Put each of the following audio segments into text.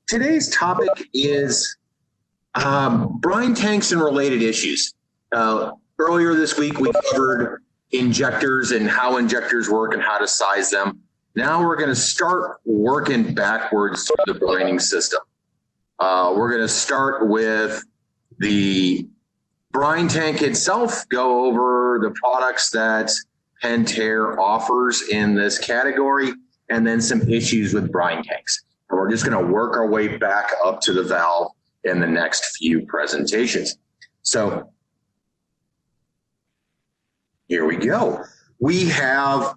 Today's topic is brine tanks and related issues. Earlier this week, we covered injectors and how injectors work and how to size them. Now we're going to start working backwards through the brining system. We're going to start with the brine tank itself, go over the products that Pentair offers in this category, and then some issues with brine tanks. And we're just going to work our way back up to the valve in the next few presentations. So here we go. We have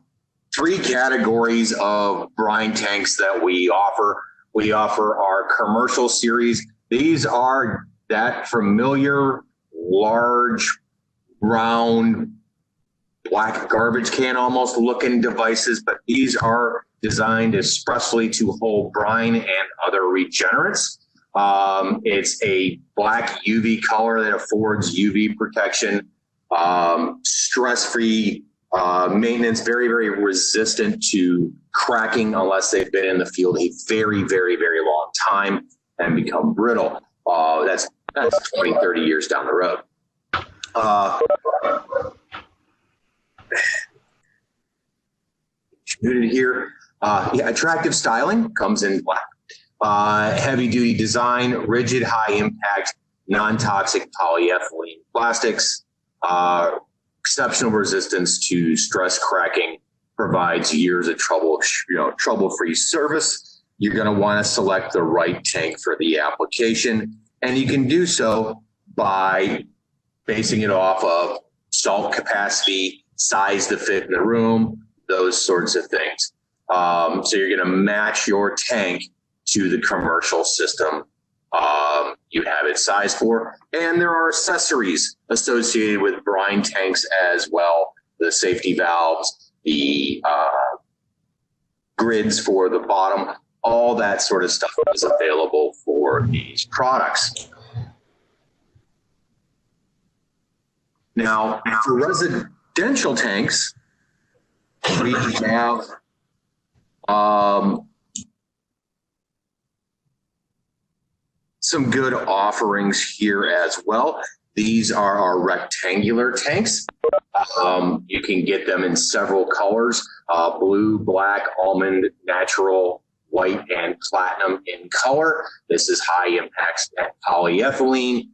three categories of brine tanks that we offer. We offer our commercial series. These are that familiar, large, round, black garbage can almost looking devices, but these are designed expressly to hold brine and other regenerants. It's a black UV color that affords UV protection, stress-free maintenance, very, very resistant to cracking unless they've been in the field a very, very, very long time and become brittle. That's 20, 30 years down the road. Here, attractive styling comes in black. Heavy duty design, rigid, high impact, non-toxic polyethylene plastics, exceptional resistance to stress cracking, provides years of trouble-free service. You're going to want to select the right tank for the application, and you can do so by basing it off of salt capacity, size to fit in the room, those sorts of things. So you're going to match your tank to the commercial system you have it sized for. And there are accessories associated with brine tanks as well. The safety valves, the grids for the bottom, all that sort of stuff is available for these products. Now, for residential tanks, we have some good offerings here as well. These are our rectangular tanks. You can get them in several colors, blue, black, almond, natural, white, and platinum in color. This is high impact polyethylene,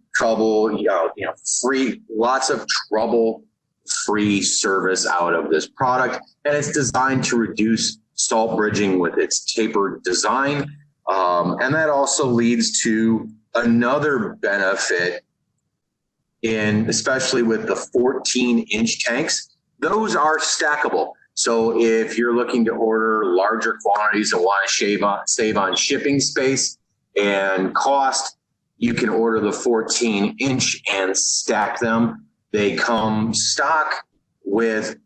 free, lots of trouble-free service out of this product. And it's designed to reduce salt bridging with its tapered design. And that also leads to another benefit especially with the 14-inch tanks. Those are stackable. So if you're looking to order larger quantities and want to save on shipping space and cost, you can order the 14-inch and stack them. They come stock with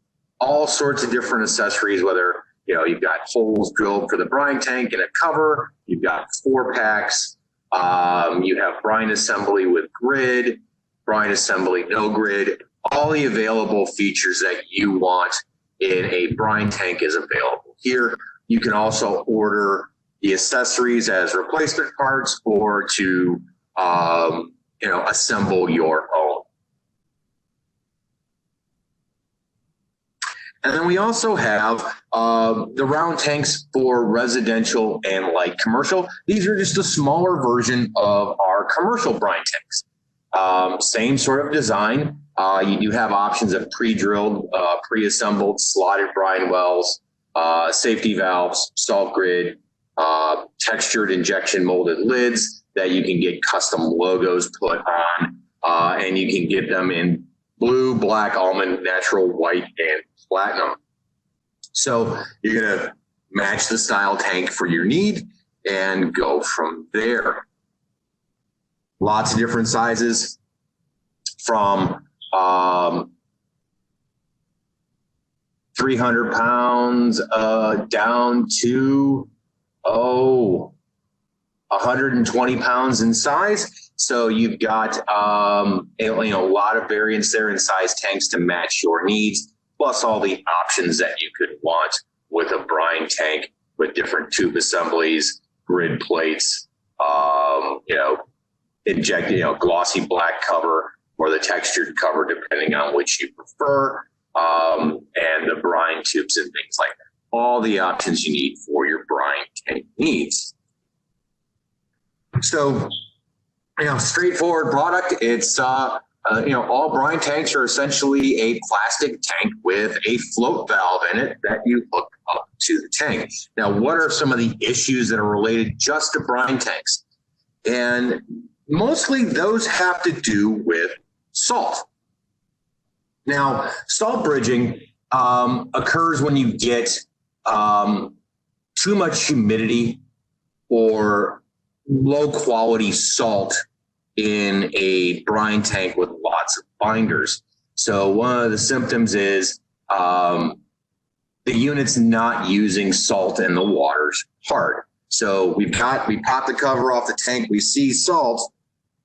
all sorts of different accessories, whether you've got holes drilled for the brine tank and a cover, you've got 4-packs, you have brine assembly with grid, brine assembly no grid. All the available features that you want in a brine tank is available here. You can also order the accessories as replacement parts or to assemble your own. And then we also have the round tanks for residential and light commercial. These are just a smaller version of our commercial brine tanks. Same sort of design. You do have options of pre-drilled, pre-assembled, slotted brine wells, safety valves, salt grid, textured injection molded lids that you can get custom logos put on, and you can get them in blue, black, almond, natural, white, and platinum. So you're going to match the style tank for your need and go from there. Lots of different sizes from 300 pounds down to 120 pounds in size. So you've got a lot of variance there in size tanks to match your needs, plus all the options that you could want with a brine tank with different tube assemblies, grid plates, inject, glossy black cover or the textured cover, depending on which you prefer, and the brine tubes and things like that. All the options you need for your brine tank needs. So, straightforward product. It's, all brine tanks are essentially a plastic tank with a float valve in it that you hook up to the tank. Now, what are some of the issues that are related just to brine tanks? And mostly those have to do with salt. Now, salt bridging occurs when you get too much humidity or low quality salt in a brine tank with lots of binders. So one of the symptoms is the unit's not using salt and the water's hard. So we pop the cover off the tank, we see salt,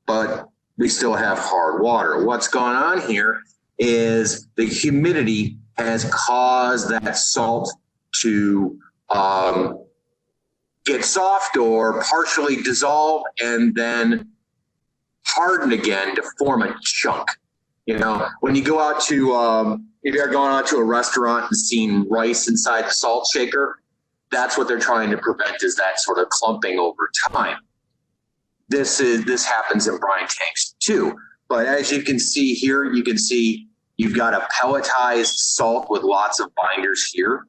but we still have hard water. What's going on here is the humidity has caused that salt to get soft or partially dissolve and then harden again to form a chunk. When you go out to, if you're going out to a restaurant and seeing rice inside the salt shaker, that's what they're trying to prevent, is that sort of clumping over time. This happens in brine tanks too. But as you can see here, you can see you've got a pelletized salt with lots of binders here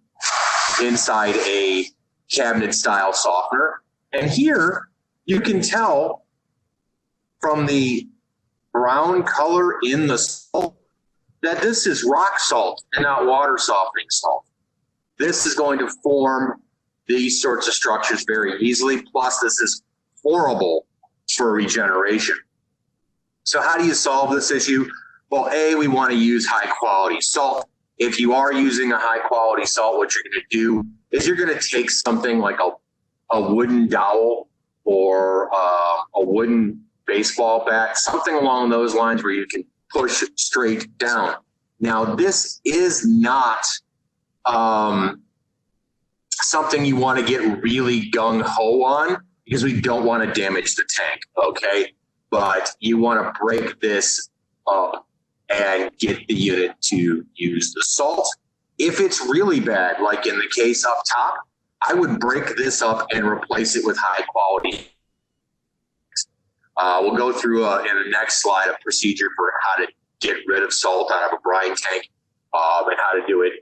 inside a cabinet style softener. And here you can tell from the brown color in the salt that this is rock salt and not water softening salt. This is going to form these sorts of structures very easily. Plus, this is horrible for regeneration. So how do you solve this issue? Well, we want to use high quality salt. If you are using a high quality salt, what you're going to do is you're going to take something like a wooden dowel or a wooden baseball bat, something along those lines where you can push straight down. Now, this is not something you want to get really gung-ho on, because we don't want to damage the tank, okay? But you want to break this up and get the unit to use the salt. If it's really bad, like in the case up top, I would break this up and replace it with high quality. We'll go through in the next slide a procedure for how to get rid of salt out of a brine tank and how to do it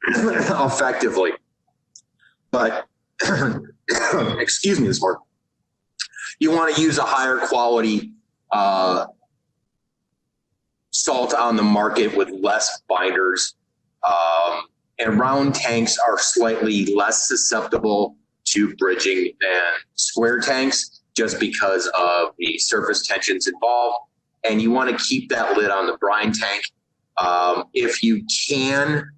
effectively. But excuse me this word. You want to use a higher quality salt on the market with less binders. And round tanks are slightly less susceptible to bridging than square tanks, just because of the surface tensions involved. And you want to keep that lid on the brine tank. If you can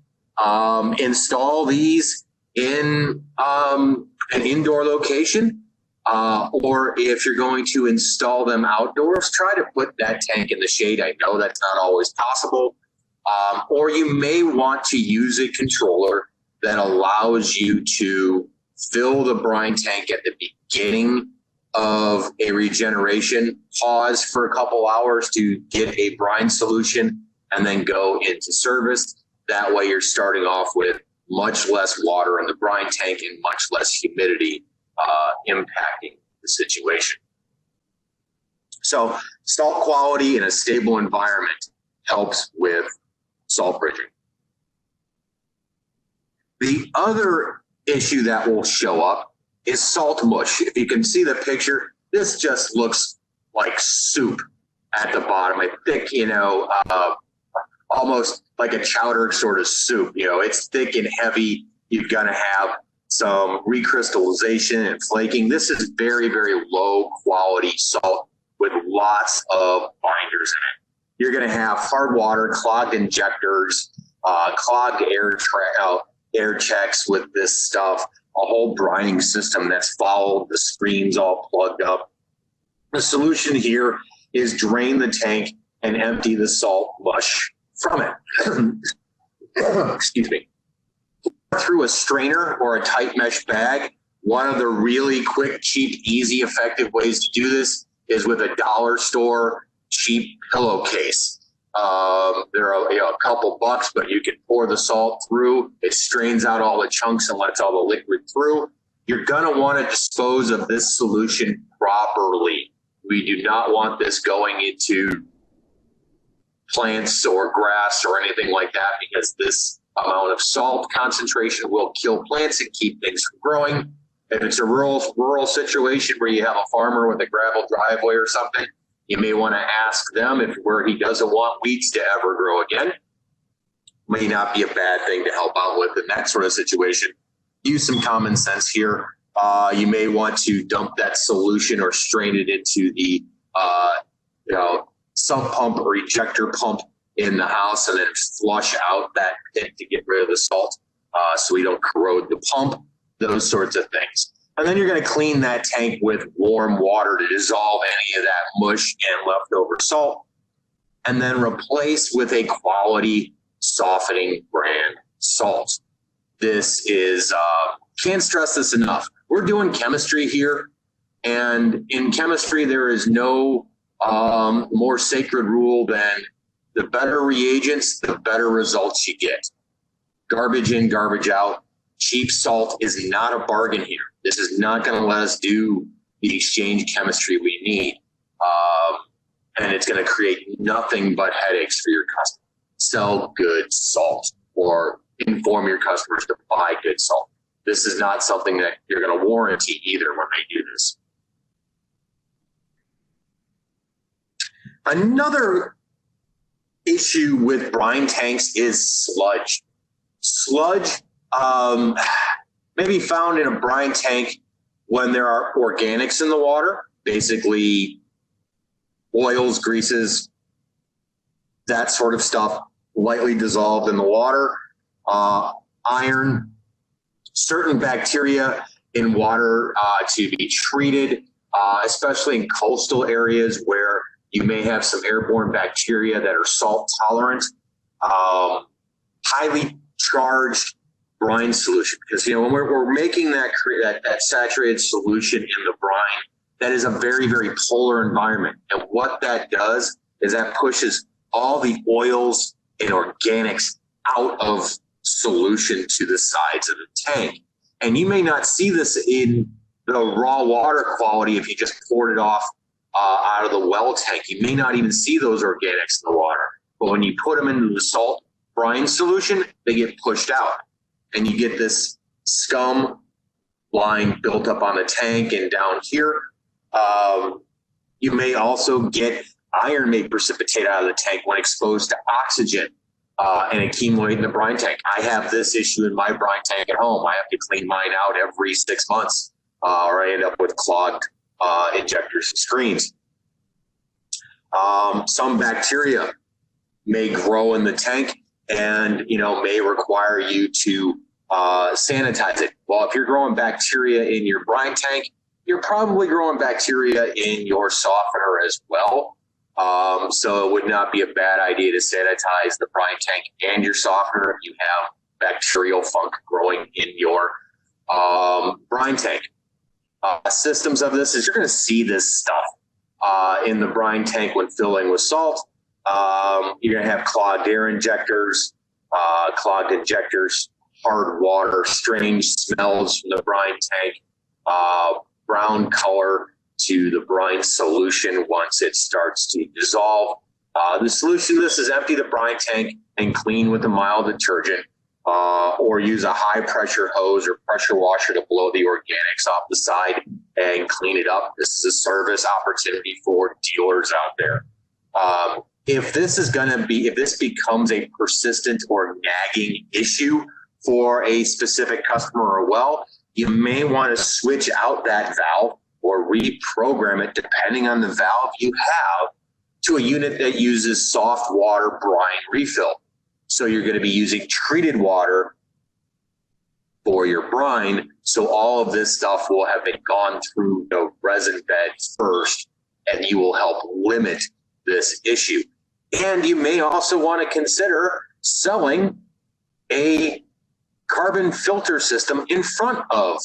install these in an indoor location, or if you're going to install them outdoors, try to put that tank in the shade. I know that's not always possible. Or you may want to use a controller that allows you to fill the brine tank at the beginning of a regeneration, pause for a couple hours to get a brine solution, and then go into service. That way you're starting off with much less water in the brine tank and much less humidity impacting the situation. So salt quality in a stable environment helps with salt bridging. The other issue that will show up is salt mush. If you can see the picture, this just looks like soup at the bottom. A thick, almost like a chowder sort of soup. It's thick and heavy. You're going to have some recrystallization and flaking. This is very, very low quality salt with lots of binders in it. You're going to have hard water, clogged injectors, clogged air checks with this stuff, a whole brining system that's fouled, the screens all plugged up. The solution here is drain the tank and empty the salt mush from it. Excuse me. Through a strainer or a tight mesh bag One of the really quick, cheap, easy, effective ways to do this is with a dollar store cheap pillowcase. They're a couple bucks, but you can pour the salt through. It strains out all the chunks and lets all the liquid through. You're going to want to dispose of this solution properly. We do not want this going into plants or grass or anything like that, because this amount of salt concentration will kill plants and keep things from growing. If it's a rural situation where you have a farmer with a gravel driveway or something, you may want to ask them if where he doesn't want weeds to ever grow again. May not be a bad thing to help out with in that sort of situation. Use some common sense here. You may want to dump that solution or strain it into the sump pump or ejector pump in the house, and then flush out that pit to get rid of the salt so we don't corrode the pump, those sorts of things. And then you're going to clean that tank with warm water to dissolve any of that mush and leftover salt, and then replace with a quality softening brand salt. This is, can't stress this enough. We're doing chemistry here, and in chemistry, there is no more sacred rule than the better reagents, the better results you get. Garbage in, garbage out. Cheap salt is not a bargain here. This is not going to let us do the exchange chemistry we need. And it's going to create nothing but headaches for your customer. Sell good salt, or inform your customers to buy good salt. This is not something that you're going to warranty either when they do this. Another issue with brine tanks is sludge. Sludge may be found in a brine tank when there are organics in the water, basically oils, greases, that sort of stuff, lightly dissolved in the water, iron, certain bacteria in water to be treated, especially in coastal areas where you may have some airborne bacteria that are salt tolerant, highly charged brine solution. Because when we're making that saturated solution in the brine, that is a very, very polar environment. And what that does is that pushes all the oils and organics out of solution to the sides of the tank. And you may not see this in the raw water quality if you just poured it off out of the well tank. You may not even see those organics in the water. But when you put them into the salt brine solution, they get pushed out. And you get this scum line built up on the tank and down here. You may also get iron may precipitate out of the tank when exposed to oxygen and accumulate in the brine tank. I have this issue in my brine tank at home. I have to clean mine out every 6 months or I end up with clogged injectors and screens. Some bacteria may grow in the tank and may require you to sanitize it. Well, if you're growing bacteria in your brine tank, you're probably growing bacteria in your softener as well. So it would not be a bad idea to sanitize the brine tank and your softener if you have bacterial funk growing in your brine tank. Systems of this is you're going to see this stuff in the brine tank when filling with salt. You're going to have clogged air injectors, hard water, strange smells from the brine tank, brown color to the brine solution once it starts to dissolve. The solution to this is empty the brine tank and clean with a mild detergent, or use a high pressure hose or pressure washer to blow the organics off the side and clean it up. This is a service opportunity for dealers out there. If this becomes a persistent or nagging issue for a specific customer or well, you may want to switch out that valve or reprogram it depending on the valve you have to a unit that uses soft water brine refill. So you're going to be using treated water for your brine. So all of this stuff will have been gone through the resin bed first, and you will help limit this issue. And you may also want to consider selling a carbon filter system in front of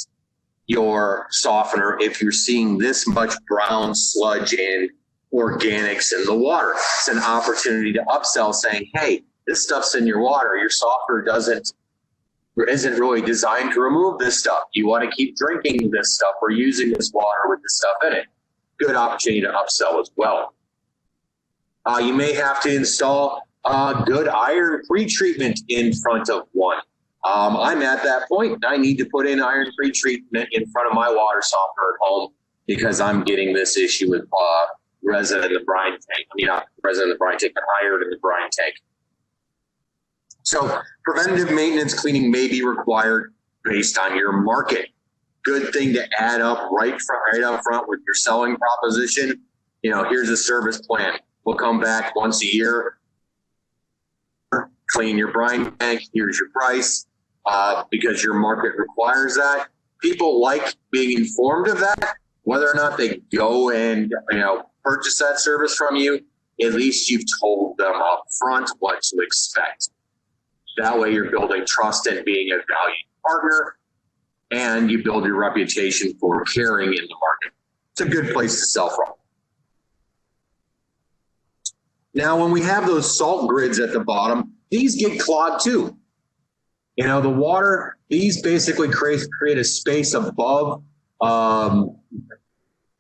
your softener if you're seeing this much brown sludge and organics in the water. It's an opportunity to upsell, saying, hey, this stuff's in your water. Your softener isn't really designed to remove this stuff. You want to keep drinking this stuff or using this water with this stuff in it. Good opportunity to upsell as well. You may have to install good iron pretreatment in front of one. I'm at that point. I need to put in iron pretreatment in front of my water softener at home because I'm getting this issue with resin in the brine tank. I mean, not resin in the brine tank, but iron in the brine tank. So preventative maintenance cleaning may be required based on your market. Good thing to add up right up front with your selling proposition. You know, here's a service plan. We'll come back once a year, clean your brine tank. Here's your price, because your market requires that. People like being informed of that, whether or not they go and purchase that service from you. At least you've told them up front what to expect. That way you're building trust and being a valued partner, and you build your reputation for caring in the market. It's a good place to sell from. Now, when we have those salt grids at the bottom, these get clogged too. You know, the water, these basically create a space above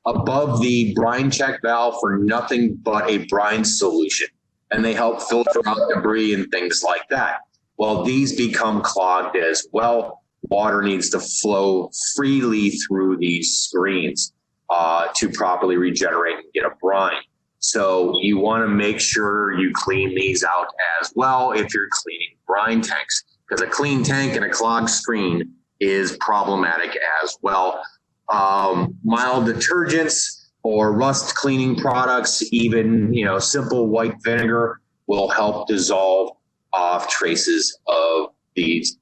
the brine check valve for nothing but a brine solution. And they help filter out debris and things like that. Well, these become clogged as well. Water needs to flow freely through these screens to properly regenerate and get a brine. So you want to make sure you clean these out as well if you're cleaning brine tanks, because a clean tank and a clogged screen is problematic as well. Mild detergents or rust cleaning products, even simple white vinegar, will help dissolve off traces of these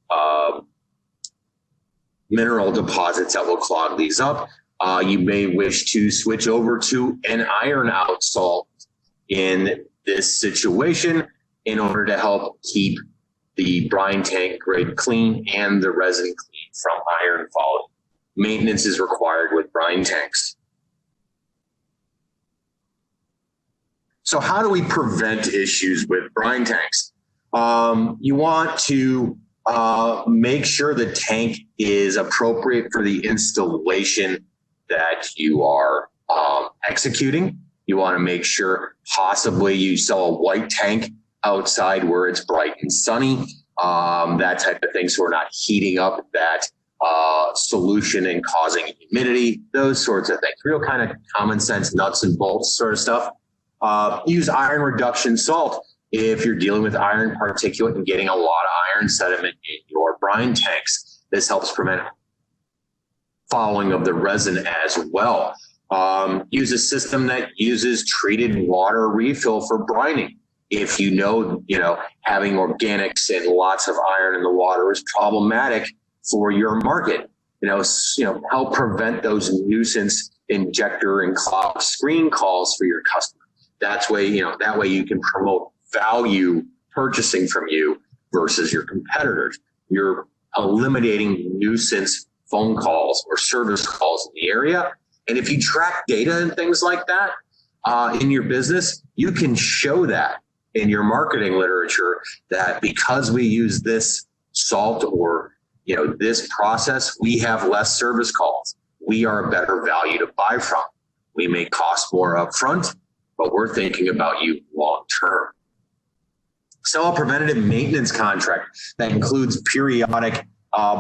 mineral deposits that will clog these up. You may wish to switch over to an iron out salt in this situation in order to help keep the brine tank grid clean and the resin clean from iron falling. Maintenance is required with brine tanks. So how do we prevent issues with brine tanks? You want to make sure the tank is appropriate for the installation that you are executing. You want to make sure possibly you sell a white tank outside where it's bright and sunny, that type of thing, so we're not heating up that solution and causing humidity, those sorts of things. Real kind of common sense, nuts and bolts sort of stuff. Use iron reduction salt if you're dealing with iron particulate and getting a lot of iron sediment in your brine tanks. This helps prevent fouling of the resin as well. Use a system that uses treated water refill for brining. If having organics and lots of iron in the water is problematic for your market, help prevent those nuisance injector and clog screen calls for your customer. That way you can promote value purchasing from you versus your competitors. You're eliminating nuisance phone calls or service calls in the area. And if you track data and things like that in your business, you can show that in your marketing literature that because we use this salt or this process, we have less service calls. We are a better value to buy from. We may cost more upfront, but we're thinking about you long term. Sell a preventative maintenance contract that includes periodic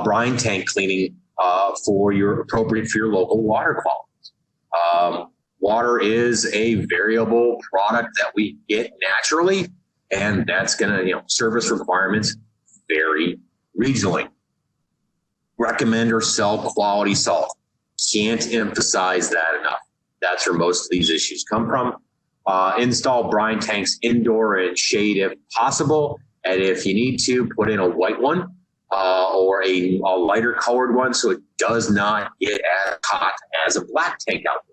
brine tank cleaning appropriate for your local water quality. Water is a variable product that we get naturally, and that's going to, service requirements vary regionally. Recommend or sell quality salt. Can't emphasize that enough. That's where most of these issues come from. Install brine tanks indoor in shade if possible, and if you need to, put in a white one or a lighter colored one so it does not get as hot as a black tank outdoors.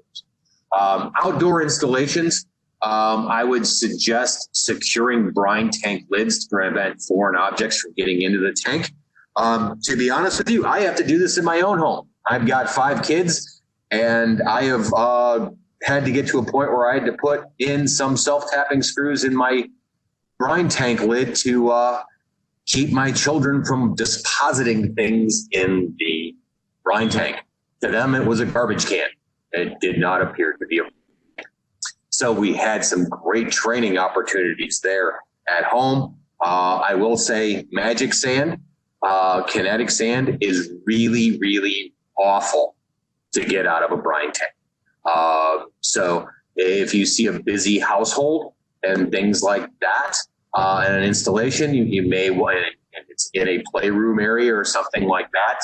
Outdoor installations, I would suggest securing brine tank lids to prevent foreign objects from getting into the tank. To be honest with you, I have to do this in my own home. I've got 5 kids, and I have had to get to a point where I had to put in some self-tapping screws in my brine tank lid to keep my children from depositing things in the brine tank. To them, it was a garbage can. It did not appear to be a. So we had some great training opportunities there at home. I will say magic sand, kinetic sand is really, really awful to get out of a brine tank. So if you see a busy household and things like that, and an installation, you may want, and it's in a playroom area or something like that,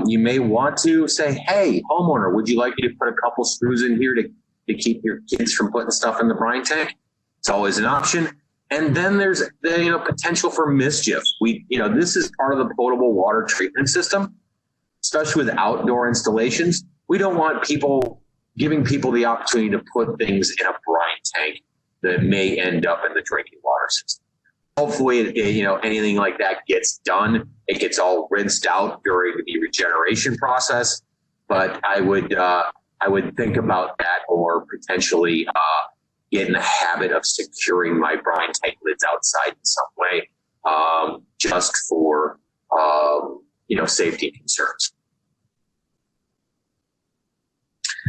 you may want to say, hey, homeowner, would you like me to put a couple screws in here to keep your kids from putting stuff in the brine tank? It's always an option. And then there's the potential for mischief. This is part of the potable water treatment system, especially with outdoor installations. We don't want giving people the opportunity to put things in a brine tank that may end up in the drinking water system. Hopefully, anything like that gets done. It gets all rinsed out during the regeneration process. But I would think about that, or potentially get in the habit of securing my brine tank lids outside in some way, just for safety concerns.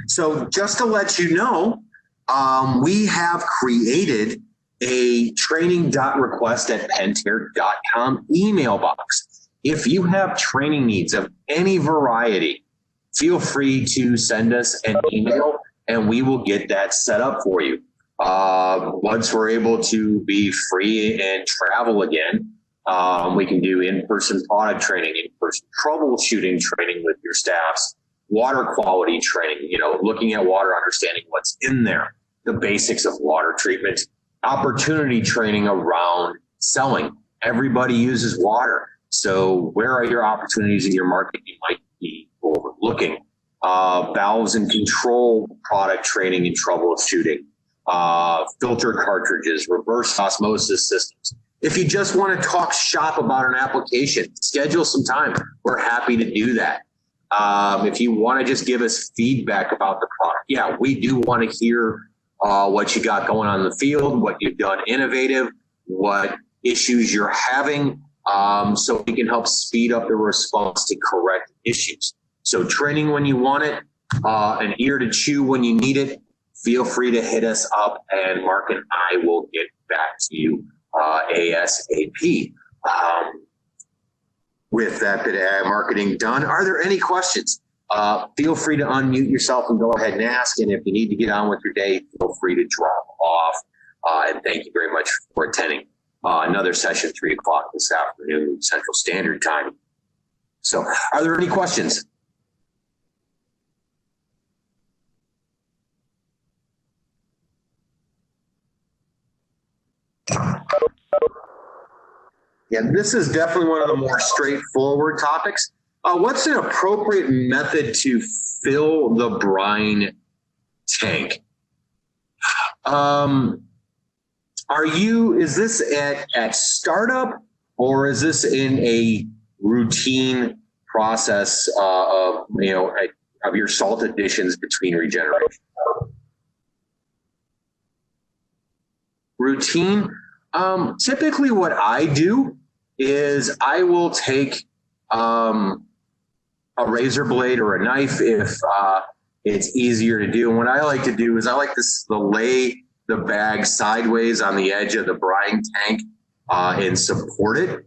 So just to let you know, we have created a training.request@pentair.com email box. If you have training needs of any variety, feel free to send us an email and we will get that set up for you. Once we're able to be free and travel again, we can do in-person product training, in-person troubleshooting training with your staffs, water quality training, looking at water, understanding what's in there, the basics of water treatment, opportunity training around selling. Everybody uses water. So where are your opportunities in your market you might be overlooking? Valves and control product training and troubleshooting, filter cartridges, reverse osmosis systems. If you just want to talk shop about an application, schedule some time. We're happy to do that. If you want to just give us feedback about the product, yeah, we do want to hear what you got going on in the field, what you've done innovative, what issues you're having, so we can help speed up the response to correct issues. So training when you want it, an ear to chew when you need it. Feel free to hit us up, and Mark and I will get back to you ASAP. With that bit of marketing done, are there any questions? Feel free to unmute yourself and go ahead and ask. And if you need to get on with your day, feel free to drop off. And thank you very much for attending another session, 3 o'clock this afternoon, Central Standard Time. So are there any questions? Yeah, this is definitely one of the more straightforward topics. What's an appropriate method to fill the brine tank? Is this at startup, or is this in a routine process of your salt additions between regeneration? Routine. Typically what I do is I will take a razor blade or a knife if it's easier to do. And what I like to do is I like to lay the bag sideways on the edge of the brine tank and support it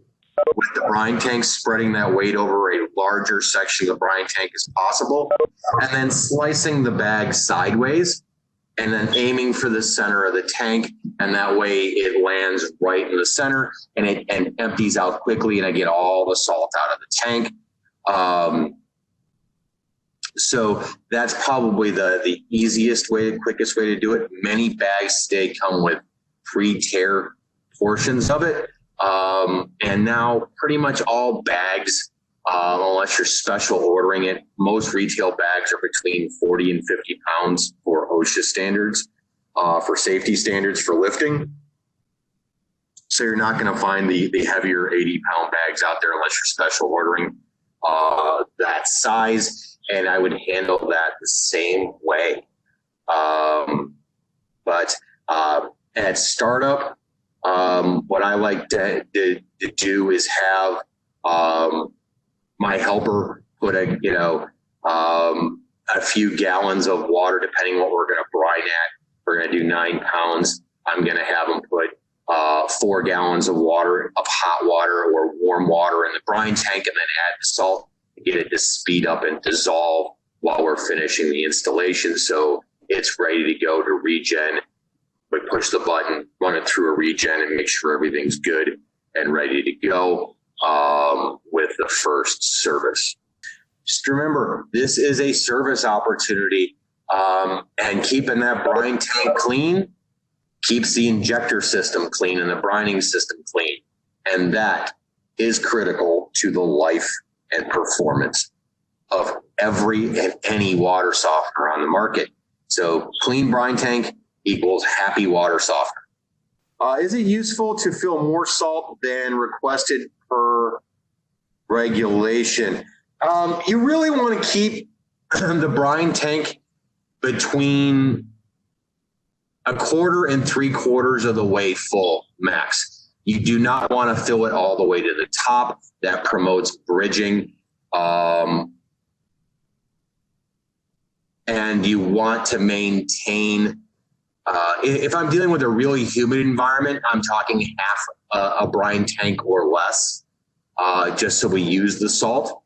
with the brine tank spreading that weight over a larger section of the brine tank as possible, and then slicing the bag sideways and then aiming for the center of the tank. And that way it lands right in the center and it empties out quickly, and I get all the salt out of the tank. So that's probably the easiest way, quickest way to do it. Many bags today come with pre-tear portions of it. And now pretty much all bags, unless you're special ordering it, most retail bags are between 40 and 50 pounds for OSHA standards, for safety standards for lifting. So you're not going to find the heavier 80-pound bags out there unless you're special ordering that size. and I would handle that the same way. But at startup, what I like to do is have my helper put a few gallons of water, depending what we're going to brine at. We're going to do 9 pounds. I'm going to have them put 4 gallons of water, of hot water or warm water in the brine tank, and then add the salt to get it to speed up and dissolve while we're finishing the installation. So it's ready to go to regen. We push the button, run it through a regen, and make sure everything's good and ready to go with the first service. Just remember, this is a service opportunity, and keeping that brine tank clean keeps the injector system clean and the brining system clean. And that is critical to the life and performance of every and any water softener on the market. So clean brine tank equals happy water softener. Is it useful to fill more salt than requested per regulation? You really want to keep the brine tank between 1/4 and 3/4 of the way full max. You do not want to fill it all the way to the top. That promotes bridging. And you want to maintain, if I'm dealing with a really humid environment, I'm talking half a brine tank or less, just so we use the salt.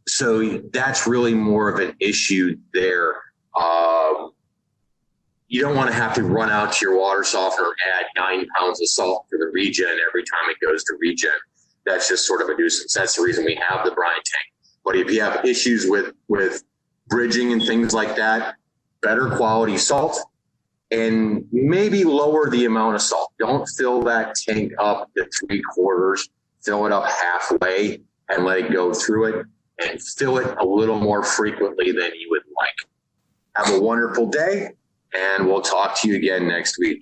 So that's really more of an issue there. You don't want to have to run out to your water softener, add 9 pounds of salt for the regen every time it goes to regen. That's just sort of a nuisance. That's the reason we have the brine tank. But if you have issues with bridging and things like that, better quality salt, and maybe lower the amount of salt. Don't fill that tank up to 3/4. Fill it up halfway and let it go through it, and fill it a little more frequently than you would like. Have a wonderful day, and we'll talk to you again next week.